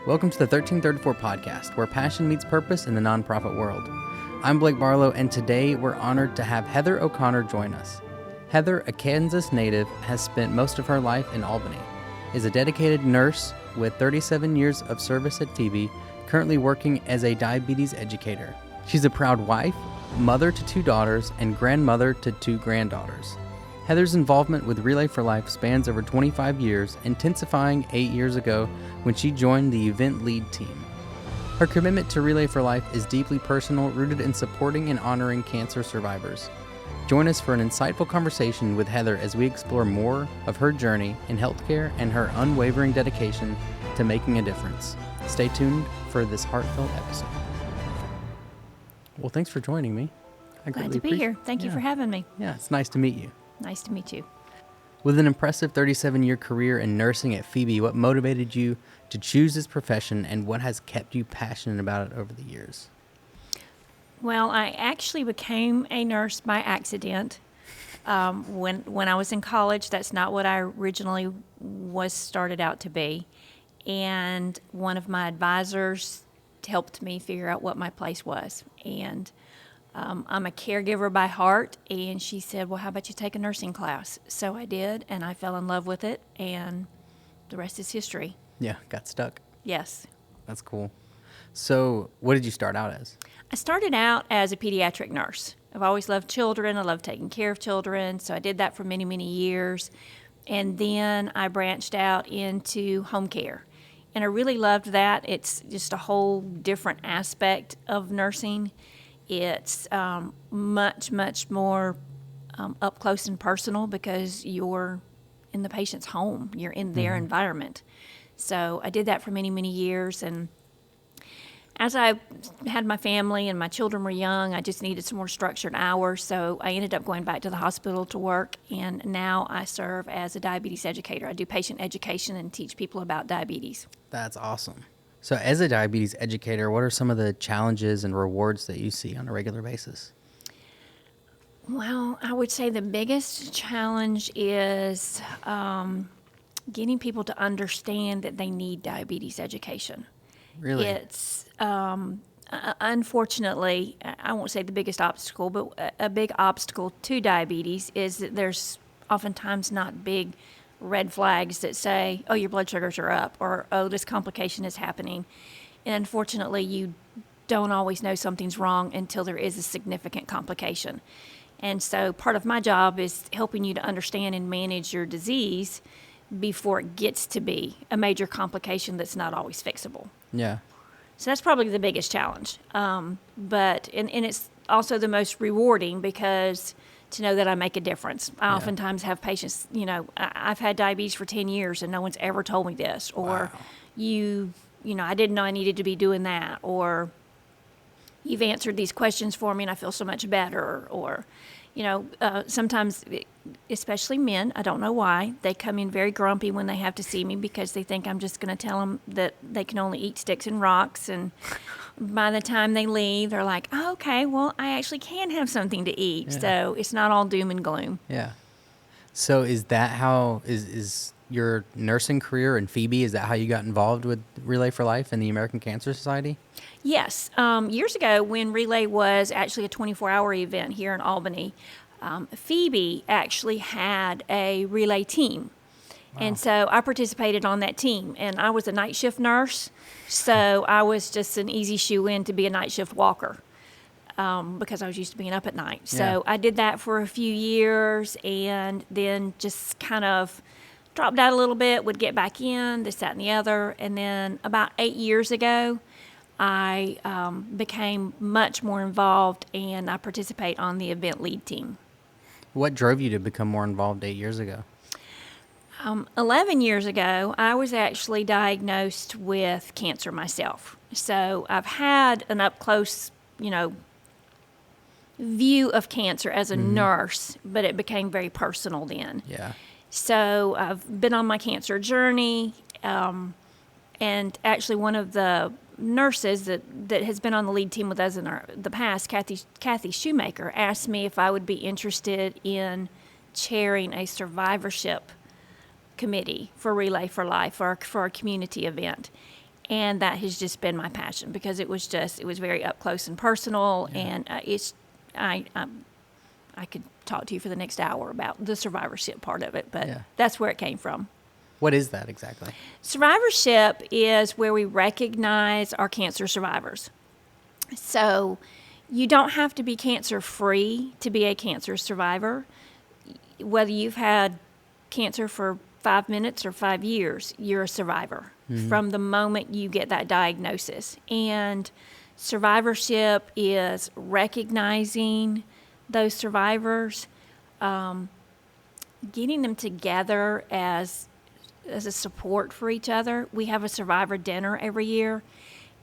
Welcome to the 1334 podcast, where passion meets purpose in the nonprofit world. I'm Blake Barlow, and today we're honored to have Heather O'Connor join us. Heather, a Kansas native, has spent most of her life in Albany, is a dedicated nurse with 37 years of service at Phoebe, currently working as a diabetes educator. She's a proud wife, mother to 2 daughters, and grandmother to 2 granddaughters. Heather's involvement with Relay for Life spans over 25 years, intensifying 8 years ago when she joined the event lead team. Her commitment to Relay for Life is deeply personal, rooted in supporting and honoring cancer survivors. Join us for an insightful conversation with Heather as we explore more of her journey in healthcare and her unwavering dedication to making a difference. Stay tuned for this heartfelt episode. Well, thanks for joining me. Glad to be here. Thank you for having me. Yeah, it's nice to meet you. Nice to meet you. With an impressive 37-year career in nursing at Phoebe, what motivated you to choose this profession, and what has kept you passionate about it over the years? Well, I actually became a nurse by accident. When I was in college, that's not what I originally was started out to be. And one of my advisors helped me figure out what my place was. And I'm a caregiver by heart, and she said, well, how about you take a nursing class? So I did, and I fell in love with it, and the rest is history. Yeah, got stuck. Yes. That's cool. So what did you start out as? I started out as a pediatric nurse. I've always loved children. I love taking care of children, so I did that for many, many years. And then I branched out into home care, and I really loved that. It's just a whole different aspect of nursing. It's much, much more up close and personal because you're in the patient's home. You're in their environment. So I did that for many, many years. And as I had my family and my children were young, I just needed some more structured hours. So I ended up going back to the hospital to work. And now I serve as a diabetes educator. I do patient education and teach people about diabetes. That's awesome. So as a diabetes educator, what are some of the challenges and rewards that you see on a regular basis? Well, I would say the biggest challenge is getting people to understand that they need diabetes education. Really? It's, unfortunately, I won't say the biggest obstacle, but a big obstacle to diabetes is that there's oftentimes not big red flags that say, oh, your blood sugars are up, or, oh, this complication is happening. And unfortunately, you don't always know something's wrong until there is a significant complication. And so part of my job is helping you to understand and manage your disease before it gets to be a major complication that's not always fixable. Yeah. So that's probably the biggest challenge. But it's also the most rewarding because to know that I make a difference. I oftentimes have patients, I've had diabetes for 10 years and no one's ever told me this. Or I didn't know I needed to be doing that. Or you've answered these questions for me and I feel so much better. Or, sometimes, especially men, I don't know why, they come in very grumpy when they have to see me because they think I'm just going to tell them that they can only eat sticks and rocks. And by the time they leave, they're like, oh, okay, well, I actually can have something to eat. Yeah. So it's not all doom and gloom. Yeah. So is that how, is your nursing career in Phoebe, is that how you got involved with Relay for Life and the American Cancer Society? Yes. Years ago, when Relay was actually a 24-hour event here in Albany, Phoebe actually had a Relay team. Wow. And so I participated on that team, and I was a night shift nurse, so I was just an easy shoe-in to be a night shift walker because I was used to being up at night. So I did that for a few years and then just kind of dropped out a little bit, would get back in, this, that, and the other. And then about 8 years ago, I became much more involved, and I participate on the event lead team. What drove you to become more involved 8 years ago? 11 years ago, I was actually diagnosed with cancer myself. So I've had an up-close, view of cancer as a nurse, but it became very personal then. Yeah. So I've been on my cancer journey, and actually one of the nurses that has been on the lead team with us in the past, Kathy Shoemaker, asked me if I would be interested in chairing a survivorship committee for Relay for Life for our community event. And that has just been my passion because it was very up close and personal. And I could talk to you for the next hour about the survivorship part of it, but that's where it came from. What is that exactly? Survivorship is where we recognize our cancer survivors. So you don't have to be cancer-free to be a cancer survivor. Whether you've had cancer for 5 minutes or 5 years, you're a survivor from the moment you get that diagnosis. And survivorship is recognizing those survivors, getting them together as a support for each other. We have a survivor dinner every year.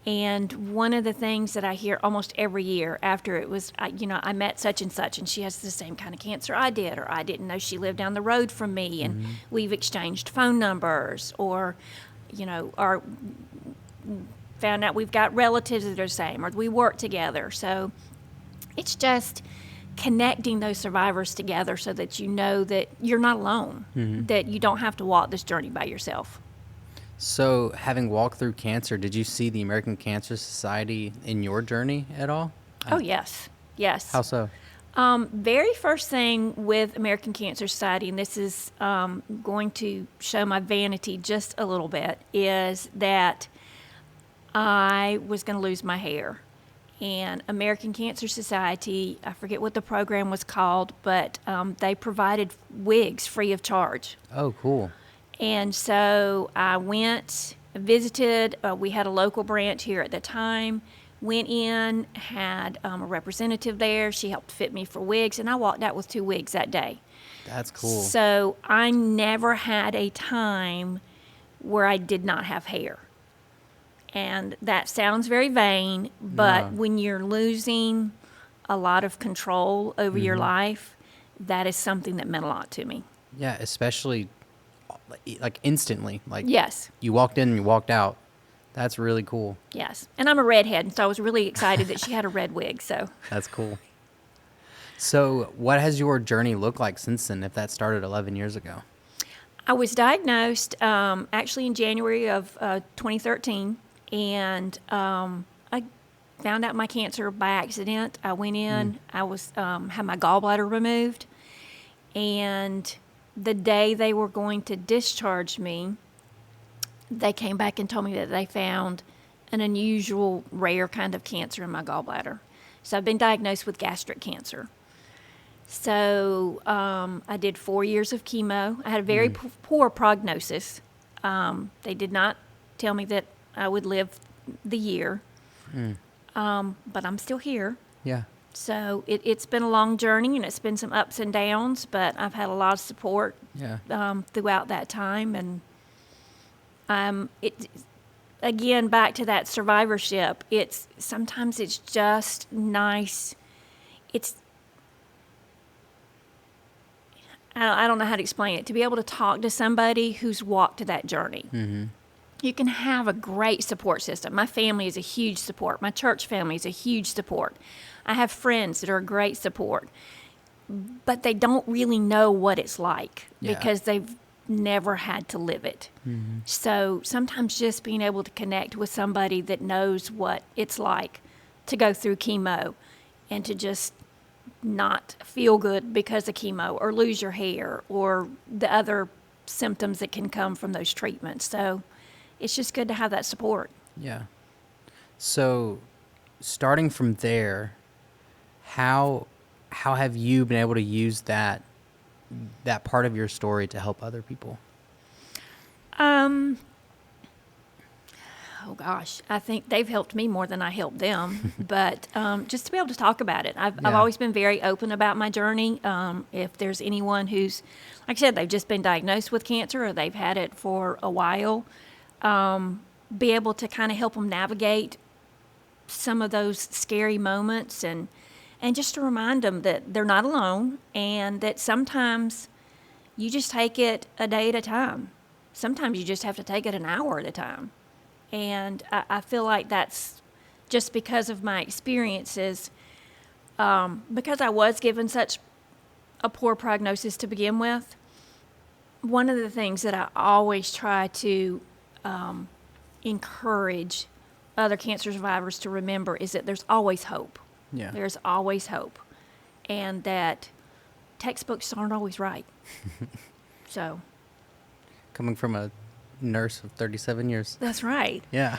And one of the things that I hear almost every year after it was, I met such and she has the same kind of cancer I did, or I didn't know she lived down the road from me, and we've exchanged phone numbers, or, or found out we've got relatives that are the same, or we work together. So it's just connecting those survivors together so that you know that you're not alone, that you don't have to walk this journey by yourself. So, having walked through cancer, did you see the American Cancer Society in your journey at all? Oh, yes. How so? Very first thing with American Cancer Society, and this is going to show my vanity just a little bit, is that I was going to lose my hair. And American Cancer Society, I forget what the program was called, but they provided wigs free of charge. Oh, cool. And so I went, visited, we had a local branch here at the time, went in, had a representative there. She helped fit me for wigs, and I walked out with 2 wigs that day. That's cool. So I never had a time where I did not have hair. And that sounds very vain, but when you're losing a lot of control over your life, that is something that meant a lot to me. Yeah, especially like instantly. Like, yes, you walked in and you walked out. That's really cool. Yes. And I'm a redhead, and so I was really excited that she had a red wig. So that's cool. So what has your journey looked like since then, if that started 11 years ago? I was diagnosed actually in January of 2013, and I found out my cancer by accident. I went in, I was had my gallbladder removed, and the day they were going to discharge me, they came back and told me that they found an unusual, rare kind of cancer in my gallbladder. So I've been diagnosed with gastric cancer. So I did 4 years of chemo. I had a very poor prognosis. They did not tell me that I would live the year, but I'm still here. Yeah. So it's been a long journey, and it's been some ups and downs, but I've had a lot of support throughout that time. And again, back to that survivorship, sometimes it's just nice. I don't know how to explain it, to be able to talk to somebody who's walked that journey. You can have a great support system. My family is a huge support. My church family is a huge support. I have friends that are a great support, but they don't really know what it's like because they've never had to live it. So sometimes just being able to connect with somebody that knows what it's like to go through chemo and to just not feel good because of chemo, or lose your hair, or the other symptoms that can come from those treatments. So it's just good to have that support. Yeah. So starting from there, how have you been able to use that part of your story to help other people? Oh gosh, I think they've helped me more than I helped them. But just to be able to talk about it, I've always been very open about my journey. If there's anyone who's, like I said, they've just been diagnosed with cancer, or they've had it for a while, be able to kind of help them navigate some of those scary moments, and just to remind them that they're not alone, and that sometimes you just take it a day at a time. Sometimes you just have to take it an hour at a time. And I feel like that's just because of my experiences, because I was given such a poor prognosis to begin with. One of the things that I always try to encourage other cancer survivors to remember is that there's always hope. Yeah. There's always hope. And that textbooks aren't always right. So. Coming from a nurse of 37 years. That's right. Yeah.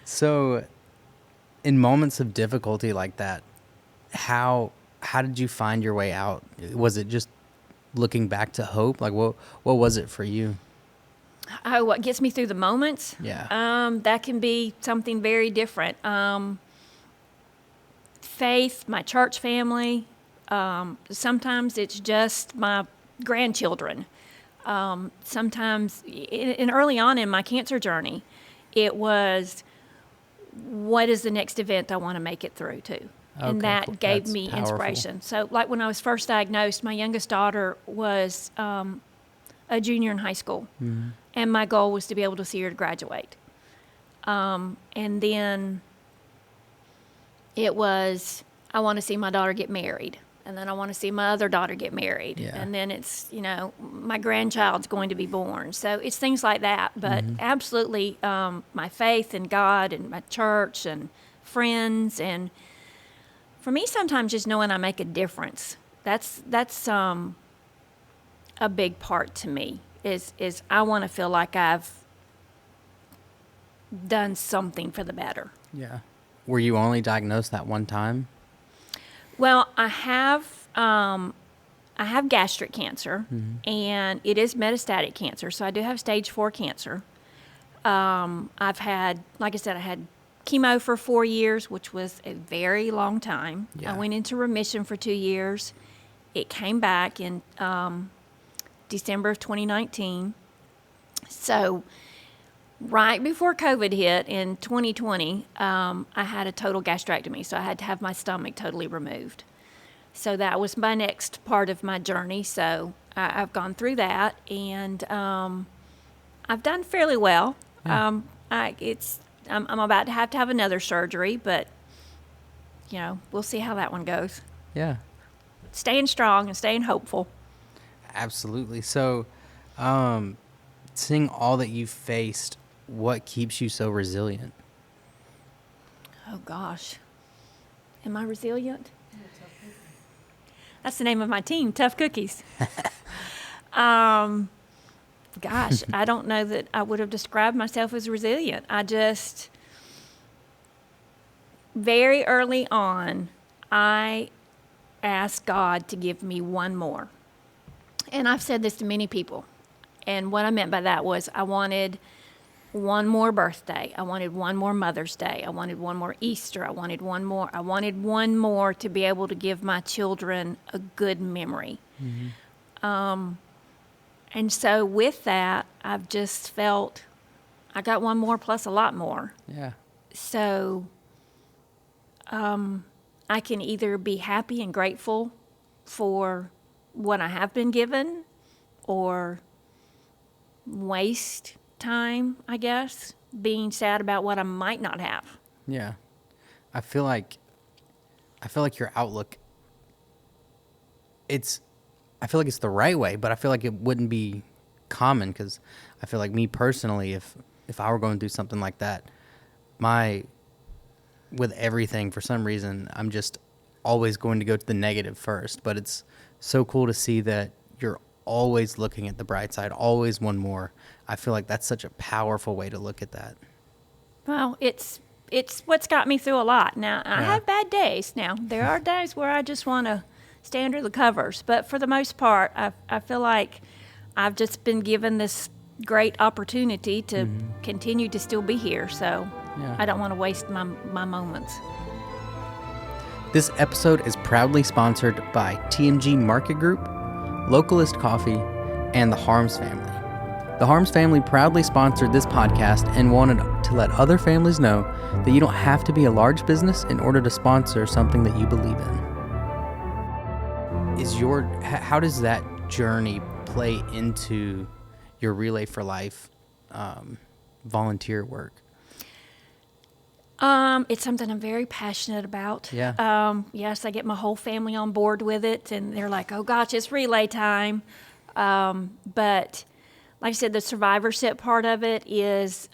So, in moments of difficulty like that, how did you find your way out? Was it just looking back to hope? Like, what was it for you? Oh, what gets me through the moments? Yeah. That can be something very different. Faith, my church family. Sometimes it's just my grandchildren. Sometimes, and early on in my cancer journey, it was, what is the next event I want to make it through to? And Okay, that cool. gave That's me powerful. inspiration. So, like when I was first diagnosed, my youngest daughter was a junior in high school, and my goal was to be able to see her graduate. And then it was, I want to see my daughter get married. And then I want to see my other daughter get married. Yeah. And then it's, my grandchild's going to be born. So it's things like that. But absolutely, my faith in God and my church and friends. And for me, sometimes just knowing I make a difference. That's a big part to me is I want to feel like I've done something for the better. Yeah. Were you only diagnosed that one time? Well, I have gastric cancer, and it is metastatic cancer, so I do have stage 4 cancer. I've had, like I said, I had chemo for 4 years, which was a very long time. Yeah. I went into remission for 2 years. It came back in December of 2019. So right before COVID hit in 2020, I had a total gastrectomy, so I had to have my stomach totally removed. So that was my next part of my journey. So I've gone through that, and I've done fairly well. Yeah. I'm about to have another surgery, but we'll see how that one goes. Yeah. Staying strong and staying hopeful. Absolutely. So, seeing all that you've faced, what keeps you so resilient? Oh, gosh. Am I resilient? That's the name of my team, Tough Cookies. Gosh, I don't know that I would have described myself as resilient. I just, very early on, I asked God to give me one more. And I've said this to many people. And what I meant by that was I wanted one more birthday. I wanted one more Mother's Day. I wanted one more Easter. I wanted one more to be able to give my children a good memory. And so with that, I've just felt I got one more plus a lot more. Yeah. So I can either be happy and grateful for what I have been given or waste time, I guess, being sad about what I might not have. Yeah. I feel like your outlook, I feel like it's the right way, but I feel like it wouldn't be common, because I feel like me personally, if I were going through something like that, with everything, for some reason, I'm just always going to go to the negative first. But it's so cool to see that you're always looking at the bright side, always one more. I feel like that's such a powerful way to look at that. Well, it's what's got me through a lot. Now, I Yeah. have bad days. Now, there are days where I just want to stay under the covers. But for the most part, I feel like I've just been given this great opportunity to continue to still be here. So Yeah. I don't want to waste my moments. This episode is proudly sponsored by TMG Market Group, Localist Coffee, and the Harms family. The Harms family proudly sponsored this podcast and wanted to let other families know that you don't have to be a large business in order to sponsor something that you believe in. How does that journey play into your Relay for Life volunteer work? It's something I'm very passionate about. Yeah. Yes, I get my whole family on board with it, and they're like, oh, gosh, it's relay time. But like I said, the survivorship part of it is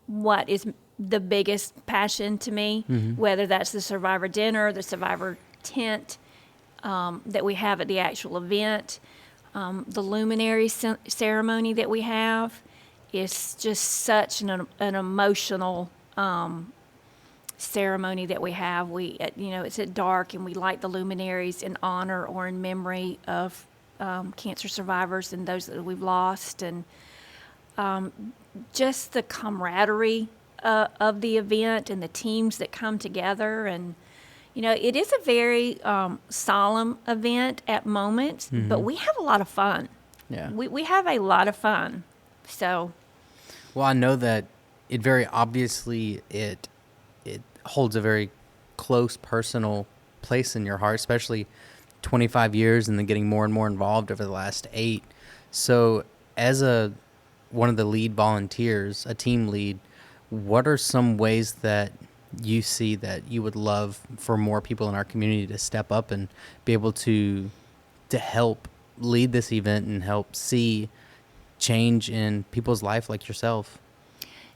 what is the biggest passion to me, whether that's the survivor dinner, the survivor tent that we have at the actual event, the luminary ceremony that we have is just such an emotional ceremony that we have. It's at dark, and we light the luminaries in honor or in memory of cancer survivors and those that we've lost, and just the camaraderie of the event and the teams that come together. And it is a very solemn event at moments, but we have a lot of fun. Yeah. We have a lot of fun. So. Well, I know that it very obviously it holds a very close personal place in your heart, especially 25 years and then getting more and more involved over the last 8. So as one of the lead volunteers, a team lead, what are some ways that you see that you would love for more people in our community to step up and be able to help lead this event and help see change in people's life like yourself?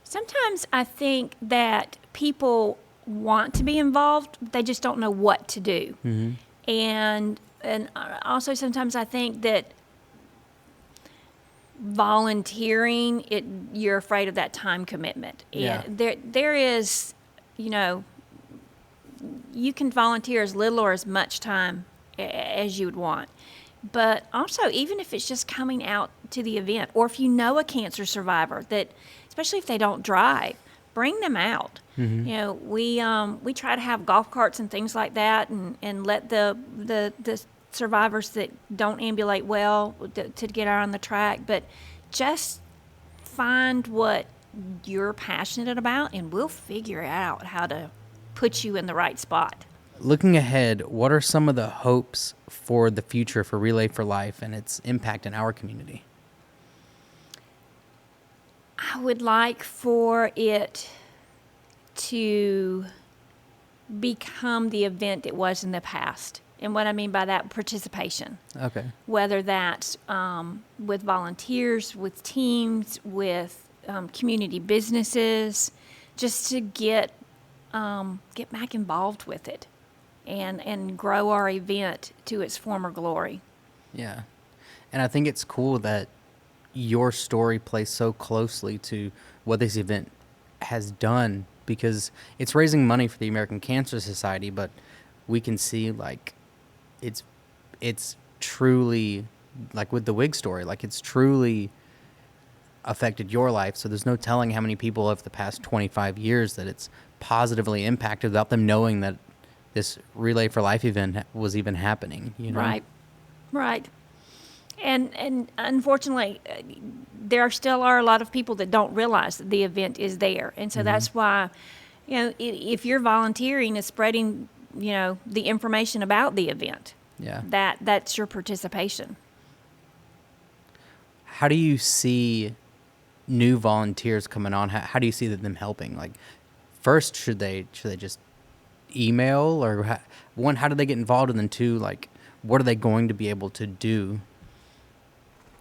Sometimes I think that people want to be involved, they just don't know what to do. And also sometimes I think that volunteering, you're afraid of that time commitment. Yeah. And there is, you can volunteer as little or as much time as you would want. But also, even if it's just coming out to the event, or if you know a cancer survivor that, especially if they don't drive, bring them out. We try to have golf carts and things like that, and let the survivors that don't ambulate well to get out on the track. But just find what you're passionate about, and we'll figure out how to put you in the right spot. Looking ahead, what are some of the hopes for the future for Relay for Life and its impact in our community? I would like for it to become the event it was in the past. And what I mean by that, participation. Okay. Whether that's with volunteers, with teams, with community businesses, just to get back involved with it and grow our event to its former glory. Yeah. And I think it's cool that your story plays so closely to what this event has done, because it's raising money for the American Cancer Society, but we can see it's truly, like with the wig story, like it's truly affected your life. So there's no telling how many people of the past 25 years that it's positively impacted without them knowing that this Relay for Life event was even happening. Right. And unfortunately, there still are a lot of people that don't realize that the event is there. And so that's why, if you're volunteering and spreading, the information about the event, that's your participation. How do you see new volunteers coming on? How do you see them helping? Like, first, should they just email, or how do they get involved? And then 2, like, what are they going to be able to do?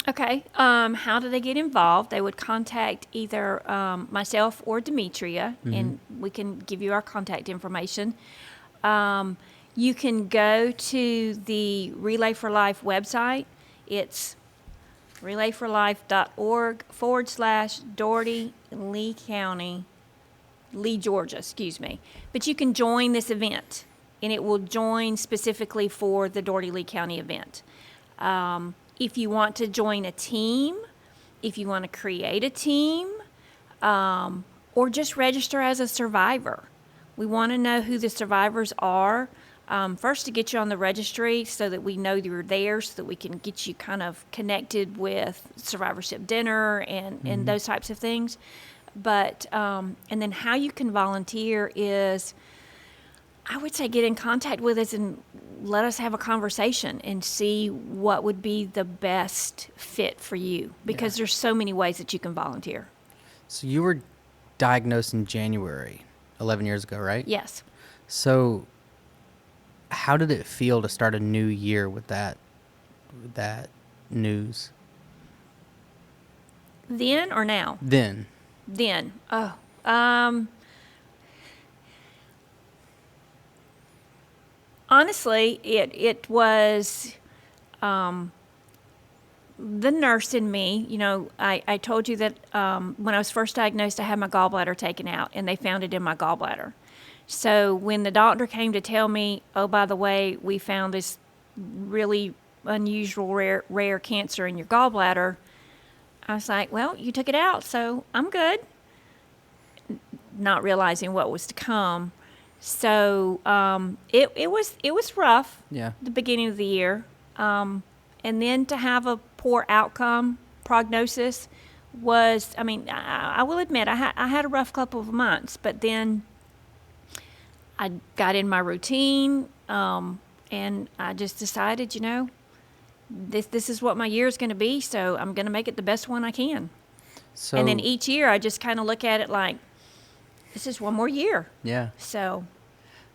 Okay. How do they get involved? They would contact either myself or Demetria, and we can give you our contact information. You can go to the Relay for Life website. It's relayforlife.org/Doherty, Lee County, Lee, Georgia, But you can join this event, and it will join specifically for the Doherty, Lee County event. If you want to join a team, if you want to create a team, or just register as a survivor. We want to know who the survivors are, first to get you on the registry so that we know you're there, so that we can get you kind of connected with survivorship dinner and those types of things. But, and then how you can volunteer is, I would say, get in contact with us and let us have a conversation and see what would be the best fit for you, because there's so many ways that you can volunteer. So you were diagnosed in January, 11 years ago, right? Yes. So how did it feel to start a new year with that news? Then or now? Then. Oh, Honestly, it was the nurse in me. You know, I told you that when I was first diagnosed, I had my gallbladder taken out, and they found it in my gallbladder. So when the doctor came to tell me, oh, by the way, we found this really unusual, rare cancer in your gallbladder, I was like, well, you took it out, so I'm good. Not realizing what was to come. So it was rough. Yeah. The beginning of the year, and then to have a poor outcome prognosis was. I mean, I will admit I had a rough couple of months, but then I got in my routine, and I just decided, you know, this is what my year is going to be, so I'm going to make it the best one I can. So, And then each year I just kind of look at it like, this is one more year. yeah. So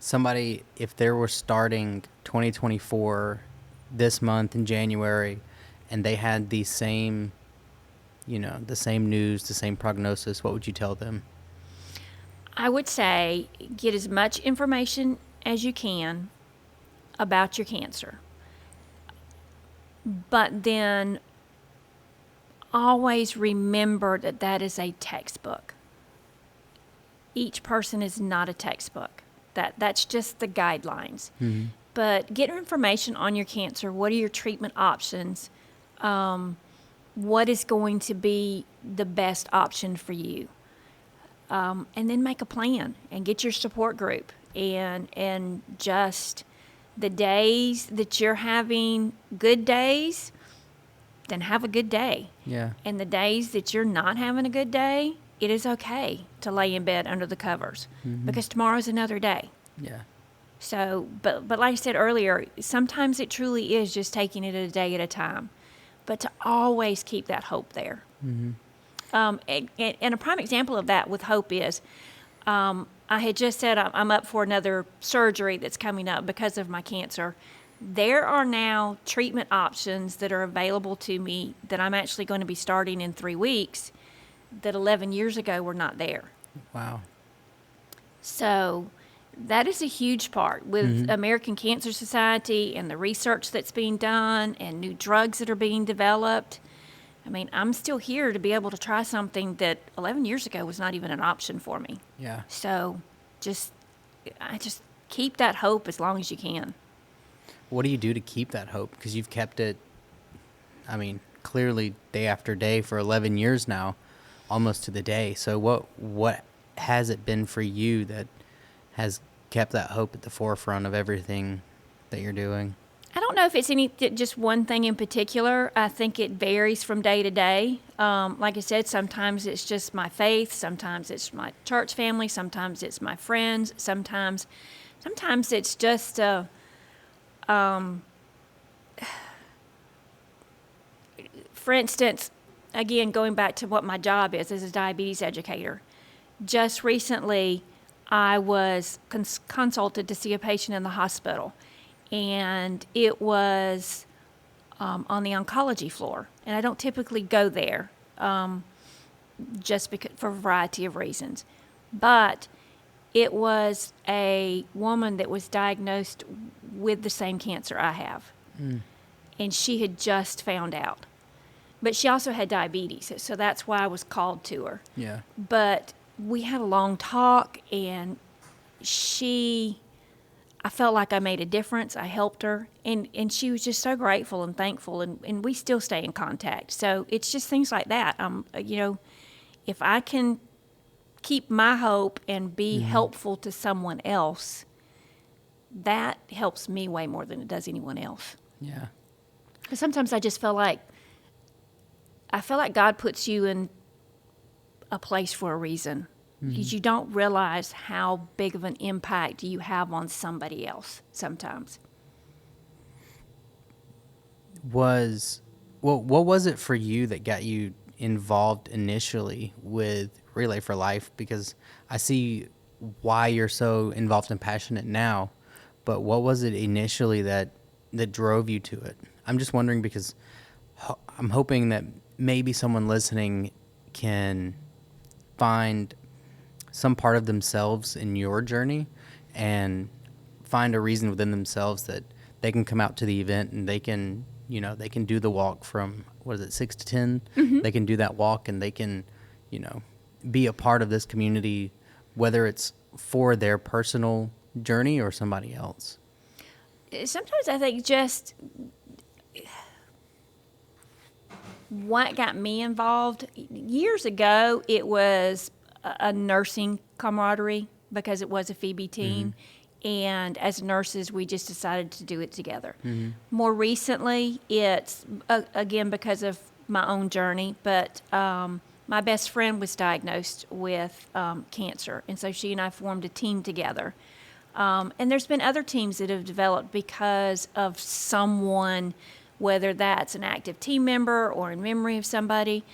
Somebody, if they were starting 2024 this month in January, and they had the same, the same news, the same prognosis, what would you tell them? I would say get as much information as you can about your cancer. But then always remember that that is a textbook. Each person is not a textbook. That's just the guidelines. Mm-hmm. But get information on your cancer. What are your treatment options? What is going to be the best option for you? And then make a plan and get your support group. And just the days that you're having good days, then have a good day. Yeah. And the days that you're not having a good day, it is okay to lay in bed under the covers because tomorrow's another day. Yeah. So, but like I said earlier, sometimes it truly is just taking it a day at a time, but to always keep that hope there. Mm-hmm. And a prime example of that with hope is, I had just said I'm up for another surgery that's coming up because of my cancer. There are now treatment options that are available to me that I'm actually going to be starting in 3 weeks that 11 years ago were not there. Wow. So that is a huge part with American Cancer Society and the research that's being done and new drugs that are being developed. I mean, I'm still here to be able to try something that 11 years ago was not even an option for me. Yeah. So I just keep that hope as long as you can. What do you do to keep that hope? Because you've kept it, I mean, clearly day after day for 11 years now, almost to the day. So what has it been for you that has kept that hope at the forefront of everything that you're doing? I don't know if it's just one thing in particular. I think it varies from day to day. Like I said, sometimes it's just my faith. Sometimes it's my church family. Sometimes it's my friends. Sometimes it's just for instance, again, going back to what my job is as a diabetes educator, just recently I was consulted to see a patient in the hospital, and it was on the oncology floor. And I don't typically go there just because, for a variety of reasons. But it was a woman that was diagnosed with the same cancer I have. And she had just found out. But she also had diabetes, so that's why I was called to her. Yeah. But we had a long talk, and I felt like I made a difference. I helped her, and she was just so grateful and thankful, and we still stay in contact. So it's just things like that. If I can keep my hope and be helpful to someone else, that helps me way more than it does anyone else. Yeah. Because sometimes I just feel like God puts you in a place for a reason. Because you don't realize how big of an impact you have on somebody else sometimes. What was it for you that got you involved initially with Relay for Life? Because I see why you're so involved and passionate now, but what was it initially that drove you to it? I'm just wondering because I'm hoping that maybe someone listening can find some part of themselves in your journey and find a reason within themselves that they can come out to the event and they can, they can do the walk from, 6 to 10? Mm-hmm. They can do that walk and they can, be a part of this community, whether it's for their personal journey or somebody else. Sometimes I think just what got me involved years ago, it was a nursing camaraderie because it was a Phoebe team. Mm-hmm. And as nurses, we just decided to do it together. Mm-hmm. More recently, it's, again, because of my own journey, but my best friend was diagnosed with cancer. And so she and I formed a team together. And there's been other teams that have developed because of someone, whether that's an active team member or in memory of somebody,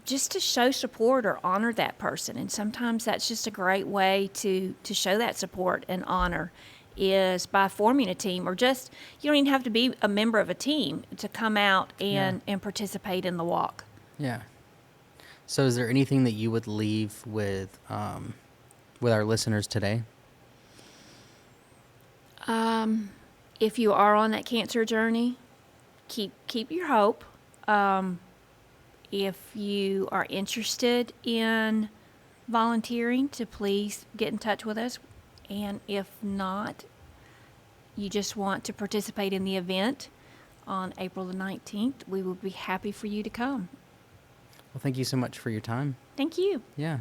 just to show support or honor that person. And sometimes that's just a great way to show that support and honor is by forming a team, or just, you don't even have to be a member of a team to come out and participate in the walk. Yeah. So is there anything that you would leave with our listeners today? If you are on that cancer journey, keep your hope. If you are interested in volunteering, to please get in touch with us. And if not, you just want to participate in the event on April the 19th, we will be happy for you to come. Well, thank you so much for your time. Thank you. Yeah.